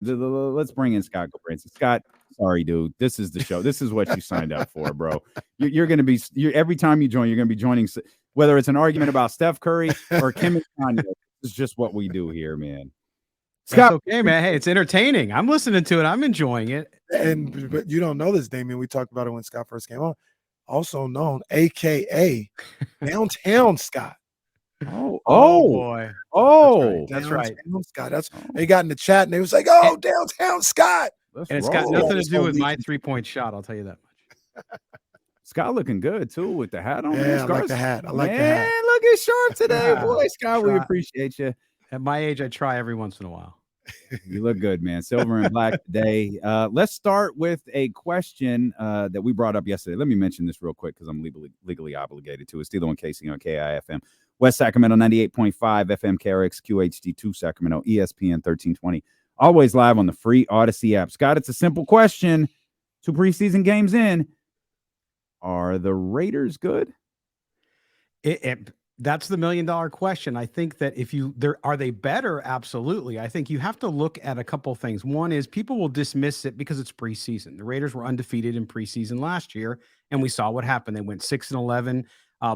Let's bring in Scott Gulbransen. Scott, sorry, dude. This is the show. This is what you signed up for, bro. You're going to be every time you join, you're going to be joining, whether it's an argument about Steph Curry or Kim and Kanye. This is just what we do here, man. Scott, that's okay, man. Hey, it's entertaining. I'm listening to it. I'm enjoying it. But you don't know this, Damien. We talked about it when Scott first came on. Also known, AKA Downtown Scott. Oh boy. Oh, that's right. Downtown Scott. They got in the chat and they was like, "Oh, Downtown Scott." And it's got nothing to do with my 3-point shot. I'll tell you that much. Scott looking good too with the hat on. Yeah, I like the hat. I like the hat. Look sharp today, boy. Scott, we appreciate you. At my age, I try every once in a while. You look good, man. Silver and black today. Let's start with a question that we brought up yesterday. Let me mention this real quick because I'm legally obligated to. It's Steelo and Casey on KIFM. West Sacramento 98.5 FM KRX QHD2 Sacramento ESPN 1320. Always live on the free Odyssey app. Scott, it's a simple question. 2 preseason games in. Are the Raiders good? That's the $1 million question. I think that are they better? Absolutely. I think you have to look at a couple of things. One is people will dismiss it because it's preseason. The Raiders were undefeated in preseason last year, and we saw what happened. They went 6-11,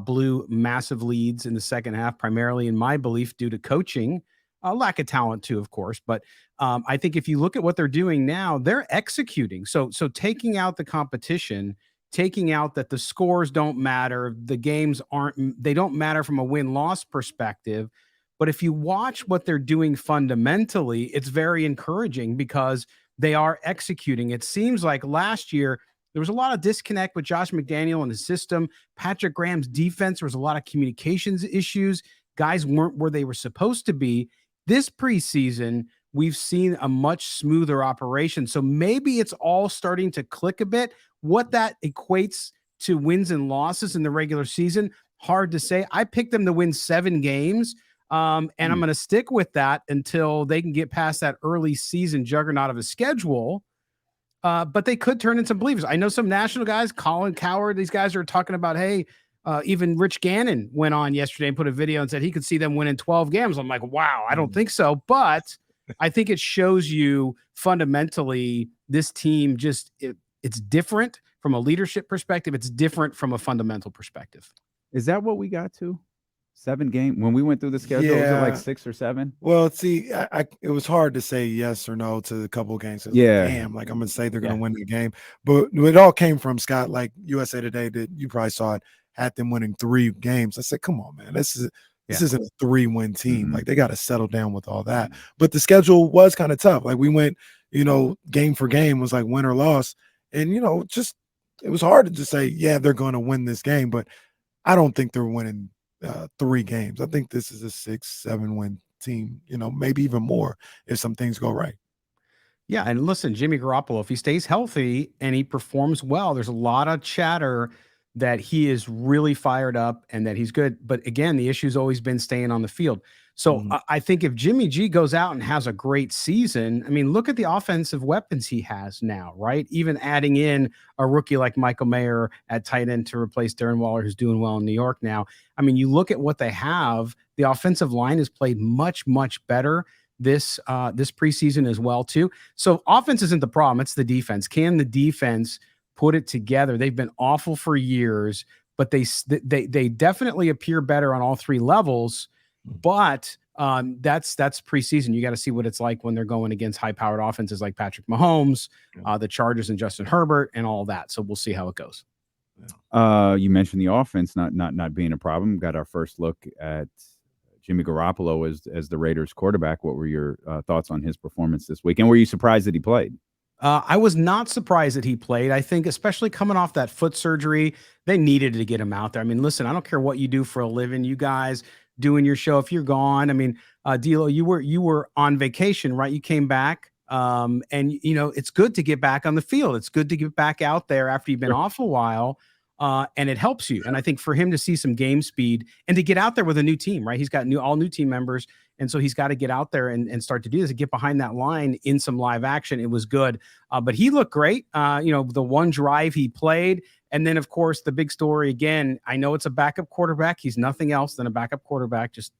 blew massive leads in the second half, primarily in my belief due to coaching, lack of talent too, of course. But I think if you look at what they're doing now, they're executing. So taking out the competition, taking out that the scores don't matter, the games they don't matter from a win-loss perspective. But if you watch what they're doing fundamentally, it's very encouraging because they are executing. It seems like last year, there was a lot of disconnect with Josh McDaniels and his system. Patrick Graham's defense, there was a lot of communications issues. Guys weren't where they were supposed to be. This preseason, we've seen a much smoother operation. So maybe it's all starting to click a bit. What that equates to wins and losses in the regular season, hard to say. I picked them to win 7 games, and I'm going to stick with that until they can get past that early season juggernaut of a schedule. But they could turn into believers. I know some national guys, Colin Cowherd, these guys are talking about, hey, even Rich Gannon went on yesterday and put a video and said he could see them winning 12 games. I'm like, wow, I don't think so. But I think it shows you fundamentally this team it's different from a leadership perspective. It's different from a fundamental perspective. Is that what we got to? 7 games? When we went through the schedule, was it like 6 or 7? Well, see, it was hard to say yes or no to a couple of games. Yeah. Damn, like I'm going to say they're going to win the game. But it all came from, Scott, like USA Today, that you probably saw it, had them winning 3 games. I said, come on, man. This isn't a 3-win team. Mm-hmm. Like, they got to settle down with all that. But the schedule was kind of tough. Like, we went, game for game was like win or loss. And, it was hard to just say, yeah, they're going to win this game. But I don't think they're winning 3 games. I think this is a 6-7 win team, maybe even more if some things go right. Yeah. And listen, Jimmy Garoppolo, if he stays healthy and he performs well, there's a lot of chatter that he is really fired up and that he's good. But again, the issue's always been staying on the field. So I think if Jimmy G goes out and has a great season, I mean, look at the offensive weapons he has now, right? Even adding in a rookie like Michael Mayer at tight end to replace Darren Waller, who's doing well in New York now. I mean, you look at what they have, the offensive line has played much, much better this preseason as well, too. So offense isn't the problem. It's the defense. Can the defense put it together? They've been awful for years, but they definitely appear better on all 3 levels. But that's preseason. You got to see what it's like when they're going against high-powered offenses like Patrick Mahomes, the Chargers and Justin Herbert, and all that. So we'll see how it goes. You mentioned the offense not being a problem. Got our first look at Jimmy Garoppolo as the Raiders quarterback. What were your thoughts on his performance this week? And were you surprised that he played? I was not surprised that he played. I think especially coming off that foot surgery, they needed to get him out there. I mean, listen, I don't care what you do for a living. You guys doing your show, if you're gone, I mean, D'Lo, you were on vacation, right? You came back, and it's good to get back on the field. It's good to get back out there after you've been off a while, and it helps you. And I think for him to see some game speed and to get out there with a new team, right? He's got all new team members, and so he's got to get out there and start to do this and get behind that line in some live action. It was good, but he looked great. The one drive he played, And then, of course, the big story again, I know it's a backup quarterback. He's nothing else than a backup quarterback. Just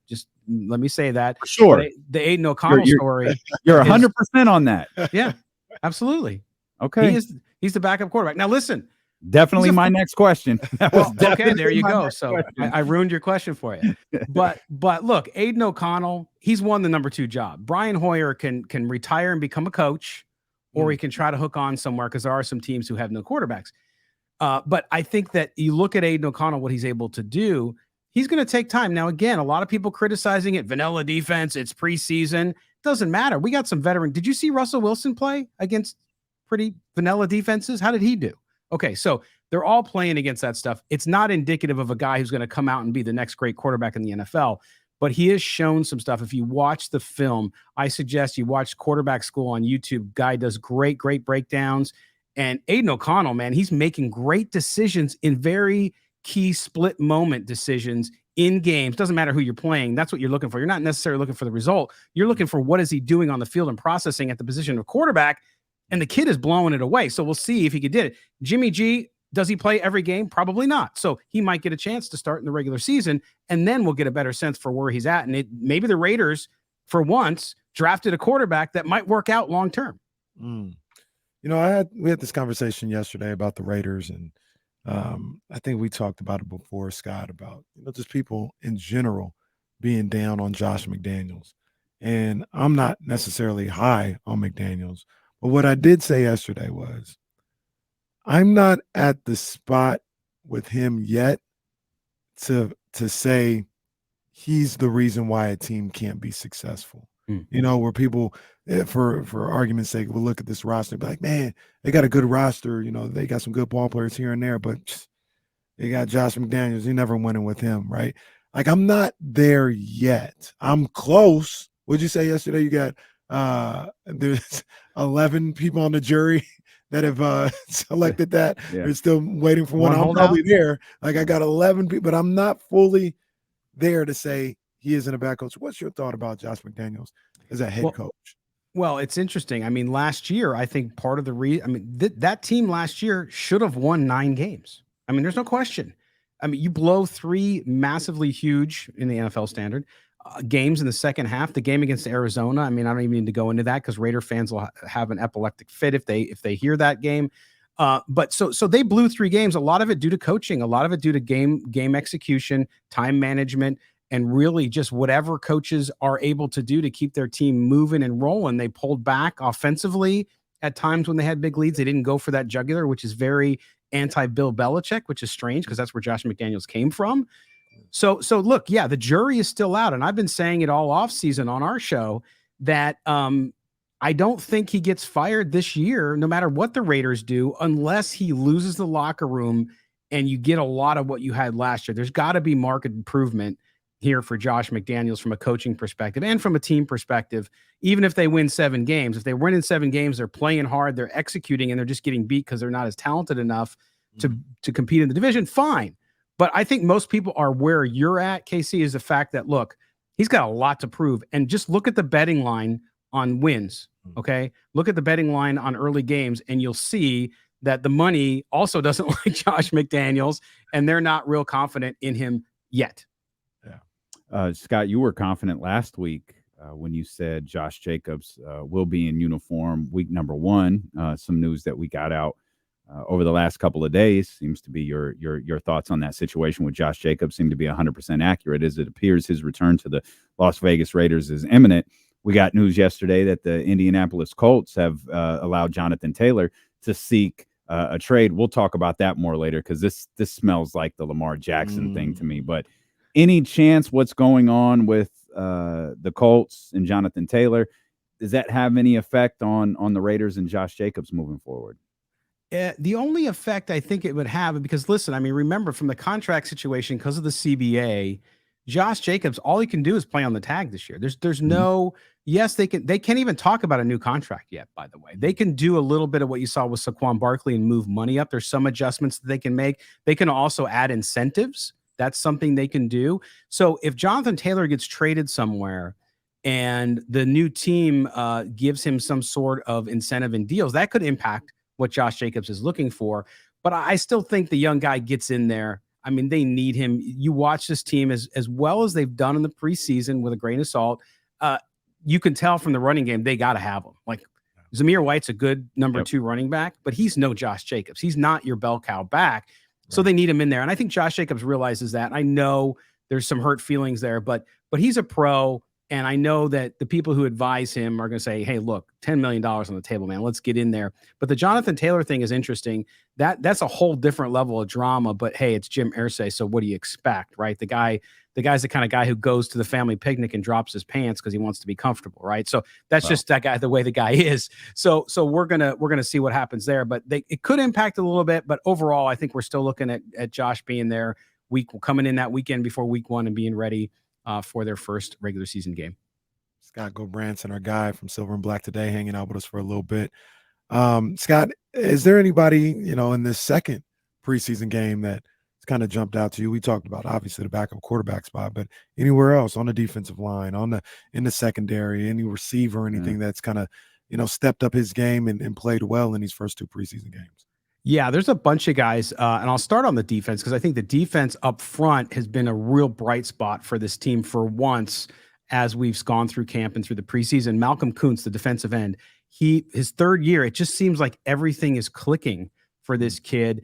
let me say that. For sure. But the Aidan O'Connell story. You're 100% on that. Yeah, absolutely. Okay. He's the backup quarterback. Now, listen. Definitely my next question. Okay, there you go. So I ruined your question for you. But look, Aidan O'Connell, he's won the number 2 job. Brian Hoyer can retire and become a coach, or he can try to hook on somewhere because there are some teams who have no quarterbacks. But I think that you look at Aidan O'Connell, what he's able to do, he's going to take time. Now, again, a lot of people criticizing it. Vanilla defense, it's preseason. Doesn't matter. We got some veteran. Did you see Russell Wilson play against pretty vanilla defenses? How did he do? Okay, so they're all playing against that stuff. It's not indicative of a guy who's going to come out and be the next great quarterback in the NFL, but he has shown some stuff. If you watch the film, I suggest you watch Quarterback School on YouTube. Guy does great breakdowns. And Aidan O'Connell, man, he's making great decisions in very key split moment decisions in games. Doesn't matter who you're playing. That's what you're looking for. You're not necessarily looking for the result. You're looking for what is he doing on the field and processing at the position of quarterback. And the kid is blowing it away. So we'll see if he could do it. Jimmy G, does he play every game? Probably not. So he might get a chance to start in the regular season, and then we'll get a better sense for where he's at. And maybe the Raiders, for once, drafted a quarterback that might work out long term. You know, we had this conversation yesterday about the Raiders, and I think we talked about it before, Scott, about just people in general being down on Josh McDaniels. And I'm not necessarily high on McDaniels. But what I did say yesterday was, I'm not at the spot with him yet to say he's the reason why a team can't be successful. Where people, for argument's sake, will look at this roster and be like, man, they got a good roster. They got some good ball players here and there, but they got Josh McDaniels. You're never winning with him, right? Like, I'm not there yet. I'm close. What'd you say yesterday? You got there's 11 people on the jury that have selected that. Yeah. They're still waiting for one. I'm probably there. Like, I got 11 people, but I'm not fully there to say he isn't a bad coach. What's your thought about Josh McDaniels as a head coach? Well, it's interesting. I mean, last year, I think part of the that team last year should have won 9 games. I mean, there's no question. I mean, you blow 3 massively huge in the NFL standard games in the second half. The game against Arizona, I mean, I don't even need to go into that because Raider fans will have an epileptic fit if they hear that game. But so they blew 3 games. A lot of it due to coaching, a lot of it due to game execution, time management, and really just whatever coaches are able to do to keep their team moving and rolling. They pulled back offensively at times when they had big leads. They didn't go for that jugular, which is very anti-Bill Belichick, which is strange because that's where Josh McDaniels came from. So look, yeah, the jury is still out. And I've been saying it all off season on our show that I don't think he gets fired this year, no matter what the Raiders do, unless he loses the locker room and you get a lot of what you had last year. There's got to be market improvement here for Josh McDaniels from a coaching perspective and from a team perspective. Even if they win 7 games, if they win in 7 games, they're playing hard, they're executing, and they're just getting beat because they're not as talented enough to compete in the division, fine. But I think most people are where you're at, KC, is the fact that, look, he's got a lot to prove. And just look at the betting line on wins, okay? Look at the betting line on early games, and you'll see that the money also doesn't like Josh McDaniels, and they're not real confident in him yet. Yeah. Scott, you were confident last week when you said Josh Jacobs will be in uniform week number 1. Some news that we got out over the last couple of days seems to be your thoughts on that situation with Josh Jacobs seem to be 100% accurate, as it appears his return to the Las Vegas Raiders is imminent. We got news yesterday that the Indianapolis Colts have allowed Jonathan Taylor to seek a trade. We'll talk about that more later because this smells like the Lamar Jackson thing to me. But any chance what's going on with the Colts and Jonathan Taylor, does that have any effect on the Raiders and Josh Jacobs moving forward? The only effect I think it would have, because listen, I mean, remember from the contract situation, because of the CBA, Josh Jacobs, all he can do is play on the tag this year. There's no, yes, they can't even talk about a new contract yet, by the way. They can do a little bit of what you saw with Saquon Barkley and move money up. There's some adjustments that they can make. They can also add incentives. That's something they can do. So if Jonathan Taylor gets traded somewhere and the new team gives him some sort of incentive and deals, that could impact what Josh Jacobs is looking for. But I still think the young guy gets in there. I mean, they need him. You watch this team as well as they've done in the preseason with a grain of salt. You can tell from the running game, they got to have him. Like Zamir White's a good number 2 running back, but he's no Josh Jacobs. He's not your bell cow back. So they need him in there. And I think Josh Jacobs realizes that. I know there's some hurt feelings there, but he's a pro. And I know that the people who advise him are going to say, hey, look, $10 million on the table, man. Let's get in there. But the Jonathan Taylor thing is interesting. That's a whole different level of drama. But hey, it's Jim Irsay. So what do you expect, right? The guy's the kind of guy who goes to the family picnic and drops his pants because he wants to be comfortable, right? So that's just that guy, the way the guy is. So we're gonna see what happens there. But it could impact a little bit. But overall, I think we're still looking at Josh being there coming in that weekend before week 1 and being ready for their first regular season game. Scott Gulbransen, our guy from Silver and Black Today, hanging out with us for a little bit. Scott, is there anybody, in this second preseason game that kind of jumped out to you? We talked about obviously the backup quarterback spot, but anywhere else on the defensive line, in the secondary, any receiver, anything that's kind of, stepped up his game and played well in these first 2 preseason games? Yeah, there's a bunch of guys, and I'll start on the defense because I think the defense up front has been a real bright spot for this team for once as we've gone through camp and through the preseason. Malcolm Kuntz, the defensive end, his 3rd year, it just seems like everything is clicking for this kid.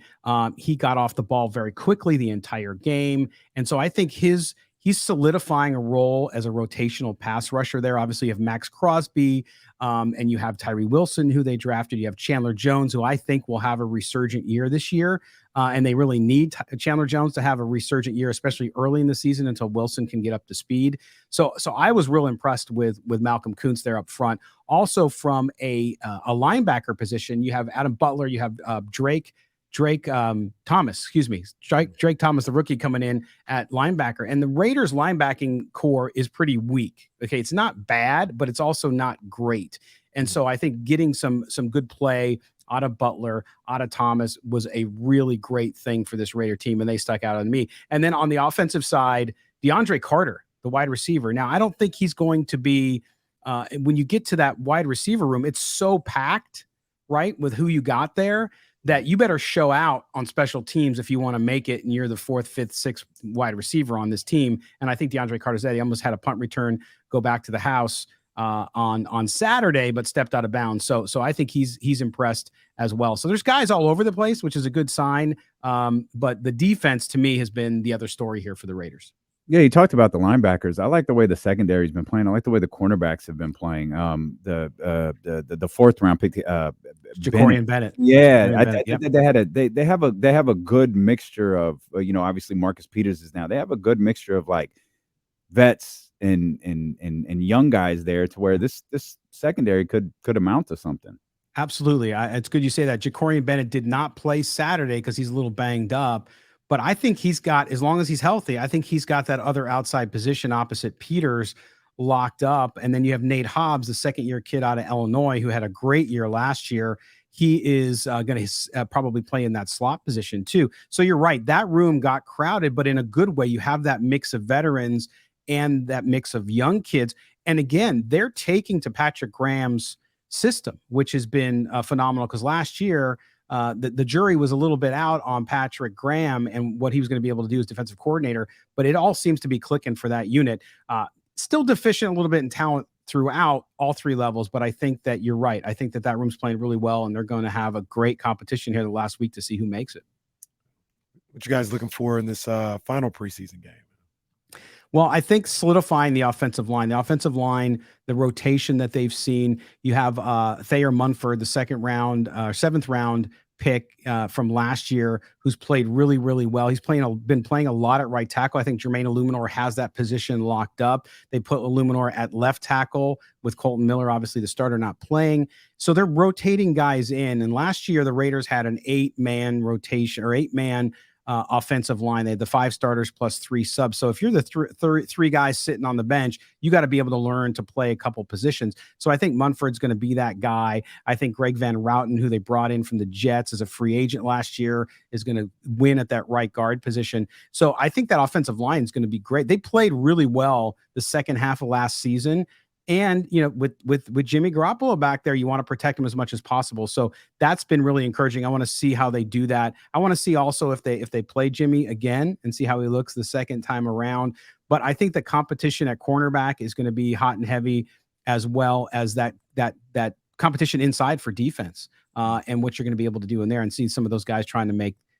He got off the ball very quickly the entire game, and so I think he's solidifying a role as a rotational pass rusher there. Obviously, you have Max Crosby, and you have Tyree Wilson, who they drafted. You have Chandler Jones, who I think will have a resurgent year this year. And they really need Chandler Jones to have a resurgent year, especially early in the season until Wilson can get up to speed. So I was real impressed with Malcolm Kuntz there up front. Also from a linebacker position, you have Adam Butler, you have Drake Thomas, Drake Thomas, the rookie coming in at linebacker. And the Raiders linebacking core is pretty weak. Okay. It's not bad, but it's also not great. And so I think getting some good play out of Butler, out of Thomas was a really great thing for this Raider team. And they stuck out on me. And then on the offensive side, DeAndre Carter, the wide receiver. Now, I don't think he's going to be, when you get to that wide receiver room, it's so packed, right, with who you got there, that you better show out on special teams if you want to make it and you're the 4th, 5th, 6th wide receiver on this team. And I think DeAndre Carter's that. He almost had a punt return go back to the house on Saturday, but stepped out of bounds. So I think he's impressed as well. So there's guys all over the place, which is a good sign. But the defense to me has been the other story here for the Raiders. Yeah, you talked about the linebackers. I like the way the secondary's been playing. I like the way the cornerbacks have been playing. The 4th round pick, Jacorian Bennett. Yeah, I think they have a good mixture of obviously Marcus Peters is now. They have a good mixture of like vets and young guys there to where this secondary could amount to something. Absolutely, it's good you say that. Jacorian Bennett did not play Saturday because he's a little banged up. But I think he's got, as long as he's healthy, I think he's got that other outside position opposite Peters locked up. And then you have Nate Hobbs, the 2nd-year kid out of Illinois, who had a great year last year. He is going to probably play in that slot position too. So you're right. That room got crowded, but in a good way. You have that mix of veterans and that mix of young kids. And again, they're taking to Patrick Graham's system, which has been phenomenal because last year, the jury was a little bit out on Patrick Graham and what he was going to be able to do as defensive coordinator, but it all seems to be clicking for that unit. Still deficient a little bit in talent throughout all 3 levels, but I think that you're right. I think that room's playing really well, and they're going to have a great competition here the last week to see who makes it. What you guys looking for in this final preseason game? Well, I think solidifying the offensive line, the rotation that they've seen. You have Thayer Munford, the 7th round pick from last year, who's played really, really well. He's been playing a lot at right tackle. I think Jermaine Illuminor has that position locked up. They put Illuminor at left tackle with Colton Miller, obviously the starter, not playing. So they're rotating guys in. And last year, the Raiders had an 8-man rotation or 8-man offensive line. They had the 5 starters plus 3 subs. So if you're the 3 guys sitting on the bench, you got to be able to learn to play a couple positions. So I think Munford's going to be that guy. I think Greg Van Routen, who they brought in from the Jets as a free agent last year, is going to win at that right guard position. So I think that offensive line is going to be great. They played really well the second half of last season. And, with Jimmy Garoppolo back there, you want to protect him as much as possible. So that's been really encouraging. I want to see how they do that. I want to see also if they play Jimmy again and see how he looks the second time around. But I think the competition at cornerback is going to be hot and heavy, as well as that competition inside for defense, and what you're going to be able to do in there, and see some of those guys trying to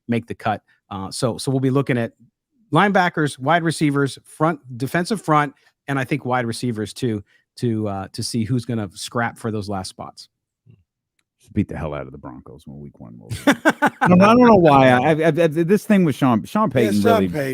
make the cut. So we'll be looking at linebackers, wide receivers, defensive front, and I think wide receivers too, to see who's going to scrap for those last spots. Just beat the hell out of the Broncos when week 1 rolls. I don't know why. This thing with Sean Payton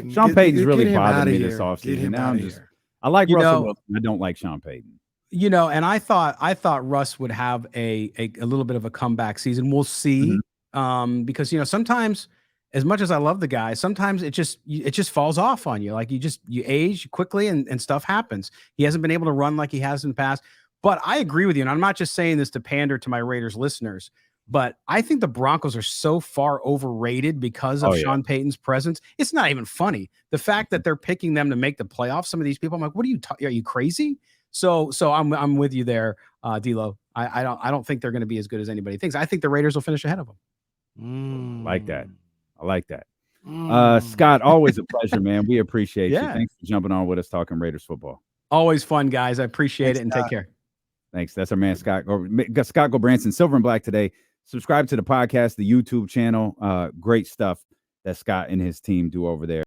Sean Payton's really bothered me this offseason. I like Russell Wilson. I don't like Sean Payton. And I thought Russ would have a little bit of a comeback season. We'll see. Mm-hmm. Because sometimes, as much as I love the guy, sometimes it just falls off on you. Like you age quickly and stuff happens. He hasn't been able to run like he has in the past. But I agree with you. And I'm not just saying this to pander to my Raiders listeners, but I think the Broncos are so far overrated because of Sean Payton's presence. It's not even funny. The fact that they're picking them to make the playoffs, some of these people, I'm like, what are you crazy? So I'm with you there, D'Lo. I don't think they're going to be as good as anybody thinks. I think the Raiders will finish ahead of them. I like that. Scott, always a pleasure, man. We appreciate you. Thanks for jumping on with us talking Raiders football. Always fun, guys. I appreciate it, and take care. Thanks. That's our man, Scott Gulbransen, Silver and Black today. Subscribe to the podcast, the YouTube channel. Great stuff that Scott and his team do over there.